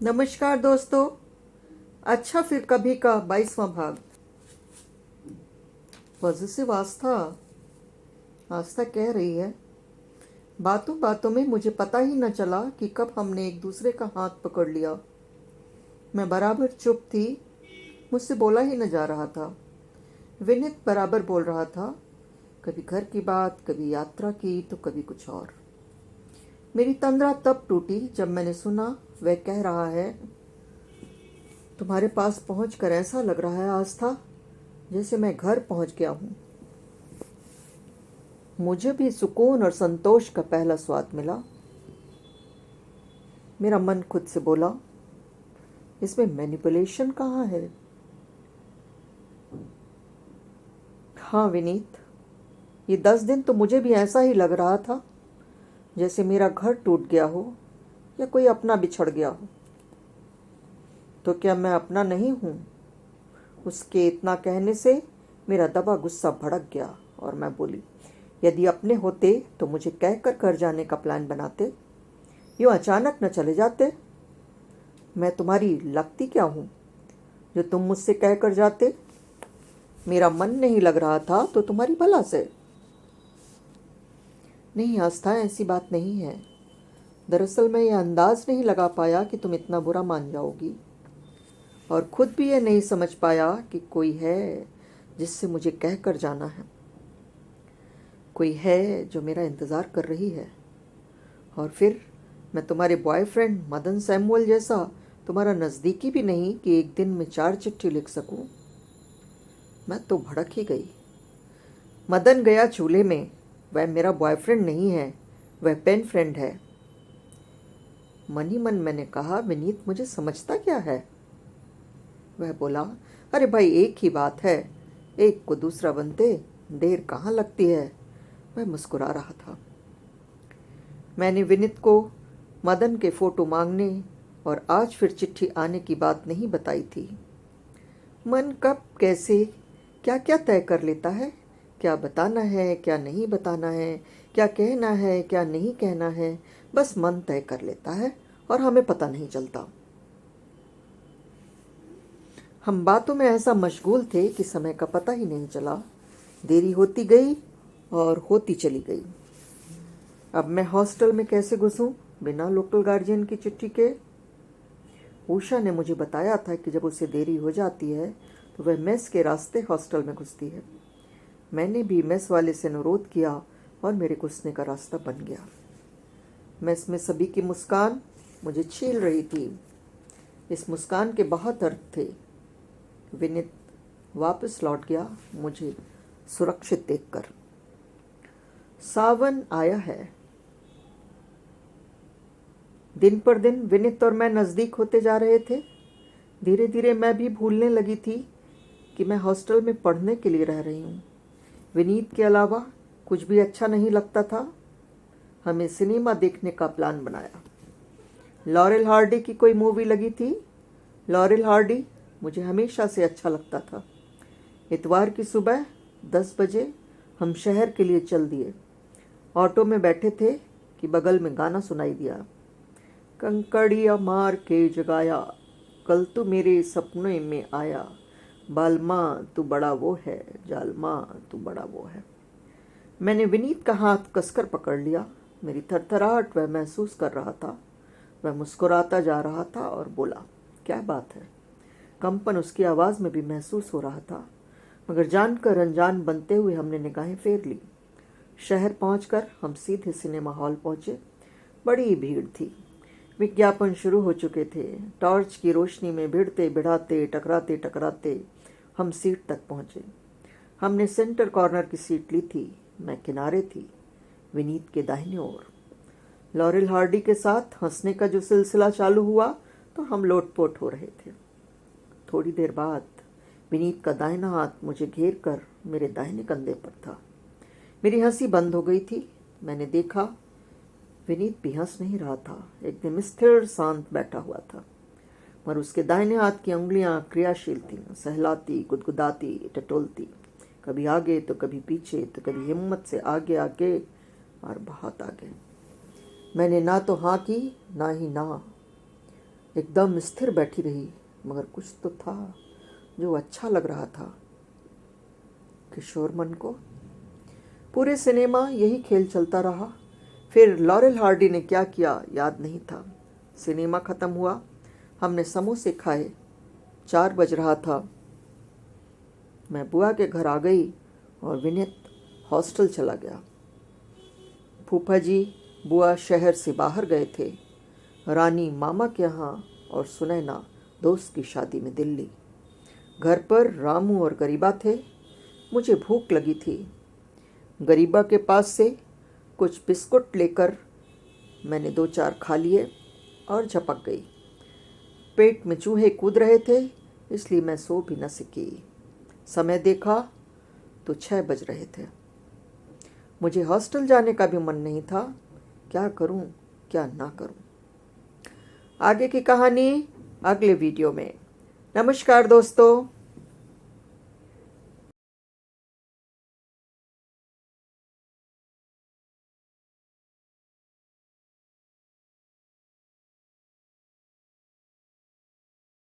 नमस्कार दोस्तों। अच्छा फिर कभी का 22वां भाग। पॉजिटिव आस्था। आस्था कह रही है, बातों बातों में मुझे पता ही न चला कि कब हमने एक दूसरे का हाथ पकड़ लिया। मैं बराबर चुप थी, मुझसे बोला ही न जा रहा था। विनीत बराबर बोल रहा था, कभी घर की बात, कभी यात्रा की, तो कभी कुछ और। मेरी तंद्रा तब टूटी जब मैंने सुना वह कह रहा है, तुम्हारे पास पहुंचकर ऐसा लग रहा है आस्था जैसे मैं घर पहुंच गया हूं। मुझे भी सुकून और संतोष का पहला स्वाद मिला। मेरा मन खुद से बोला, इसमें मैनिपुलेशन कहाँ है। हाँ विनीत, ये 10 दिन तो मुझे भी ऐसा ही लग रहा था जैसे मेरा घर टूट गया हो या कोई अपना बिछड़ गया हो। तो क्या मैं अपना नहीं हूँ? उसके इतना कहने से मेरा दबा गुस्सा भड़क गया और मैं बोली, यदि अपने होते तो मुझे कहकर घर जाने का प्लान बनाते, यूँ अचानक न चले जाते। मैं तुम्हारी लगती क्या हूँ जो तुम मुझसे कह कर जाते? मेरा मन नहीं लग रहा था तो तुम्हारी भला से। नहीं आस्था, ऐसी बात नहीं है। दरअसल मैं ये अंदाज नहीं लगा पाया कि तुम इतना बुरा मान जाओगी, और खुद भी ये नहीं समझ पाया कि कोई है जिससे मुझे कह कर जाना है। कोई है जो मेरा इंतज़ार कर रही है। और फिर मैं तुम्हारे बॉयफ्रेंड मदन सैमुअल जैसा तुम्हारा नज़दीकी भी नहीं कि एक दिन में 4 चिट्ठी लिख सकूं। मैं तो भड़क ही गई। मदन गया चूल्हे में। वह मेरा बॉयफ्रेंड नहीं है, वह पेन फ्रेंड है। मन ही मन मैंने कहा, विनीत मुझे समझता क्या है? वह बोला, अरे भाई एक ही बात है, एक को दूसरा बनते देर कहाँ लगती है। वह मुस्कुरा रहा था। मैंने विनीत को मदन के फोटो मांगने और आज फिर चिट्ठी आने की बात नहीं बताई थी। मन कब कैसे क्या क्या तय कर लेता है, क्या बताना है क्या नहीं बताना है, क्या कहना है क्या नहीं कहना है, बस मन तय कर लेता है और हमें पता नहीं चलता। हम बातों में ऐसा मशगूल थे कि समय का पता ही नहीं चला। देरी होती गई और होती चली गई। अब मैं हॉस्टल में कैसे घुसूं बिना लोकल गार्जियन की चिट्ठी के? उषा ने मुझे बताया था कि जब उसे देरी हो जाती है तो वह मेस के रास्ते हॉस्टल में घुसती है। मैंने भी मेस वाले से अनुरोध किया और मेरे घुसने का रास्ता बन गया। मेस में सभी की मुस्कान मुझे छील रही थी। इस मुस्कान के बहुत अर्थ थे। विनीत वापस लौट गया मुझे सुरक्षित देखकर। सावन आया है। दिन पर दिन विनीत और मैं नज़दीक होते जा रहे थे। धीरे धीरे मैं भी भूलने लगी थी कि मैं हॉस्टल में पढ़ने के लिए रह रही हूँ। विनीत के अलावा कुछ भी अच्छा नहीं लगता था। हमें सिनेमा देखने का प्लान बनाया। लॉरेल हार्डी की कोई मूवी लगी थी। लॉरेल हार्डी मुझे हमेशा से अच्छा लगता था। इतवार की सुबह 10 बजे हम शहर के लिए चल दिए। ऑटो में बैठे थे कि बगल में गाना सुनाई दिया, कंकड़िया मार के जगाया, कल तू मेरे सपने में आया, बालमा तू बड़ा वो है, जालमा तू बड़ा वो है। मैंने विनीत का हाथ कसकर पकड़ लिया। मेरी थरथराहट वह महसूस कर रहा था। वह मुस्कुराता जा रहा था और बोला, क्या बात है? कंपन उसकी आवाज़ में भी महसूस हो रहा था। मगर जानकर अनजान बनते हुए हमने निगाहें फेर ली। शहर पहुंचकर हम सीधे सिनेमा हॉल पहुंचे। बड़ी भीड़ थी। विज्ञापन शुरू हो चुके थे। टॉर्च की रोशनी में भिड़ते भिड़ाते टकराते टकराते हम सीट तक पहुंचे। हमने सेंटर कॉर्नर की सीट ली थी। मैं किनारे थी, विनीत के दाहिने ओर। लॉरेल हार्डी के साथ हंसने का जो सिलसिला चालू हुआ तो हम लोटपोट हो रहे थे। थोड़ी देर बाद विनीत का दाहिना हाथ मुझे घेर कर मेरे दाहिने कंधे पर था। मेरी हंसी बंद हो गई थी। मैंने देखा विनीत भी हंस नहीं रहा था, एकदम स्थिर शांत बैठा हुआ था। मगर उसके दाहिने हाथ की उंगलियां क्रियाशील थीं, सहलाती, गुदगुदाती, टटोलती, कभी आगे तो कभी पीछे, तो कभी हिम्मत से आगे आगे और बहुत आगे। मैंने ना तो हाँ की ना ही ना। एकदम स्थिर बैठी रही, मगर कुछ तो था जो अच्छा लग रहा था किशोर मन को। पूरे सिनेमा यही खेल चलता रहा। फिर लॉरेल हार्डी ने क्या किया याद नहीं था। सिनेमा ख़त्म हुआ, हमने समोसे खाए, 4 बज रहा था। मैं बुआ के घर आ गई और विनीत हॉस्टल चला गया। फूफा जी बुआ शहर से बाहर गए थे, रानी मामा के यहाँ और सुनैना दोस्त की शादी में दिल्ली। घर पर रामू और गरीबा थे। मुझे भूख लगी थी। गरीबा के पास से कुछ बिस्कुट लेकर मैंने 2-4 खा लिए और झपक गई। पेट में चूहे कूद रहे थे, इसलिए मैं सो भी न सकी। समय देखा तो 6 बज रहे थे। मुझे हॉस्टल जाने का भी मन नहीं था। क्या करूं, क्या ना करूं। आगे की कहानी अगले वीडियो में। नमस्कार दोस्तों।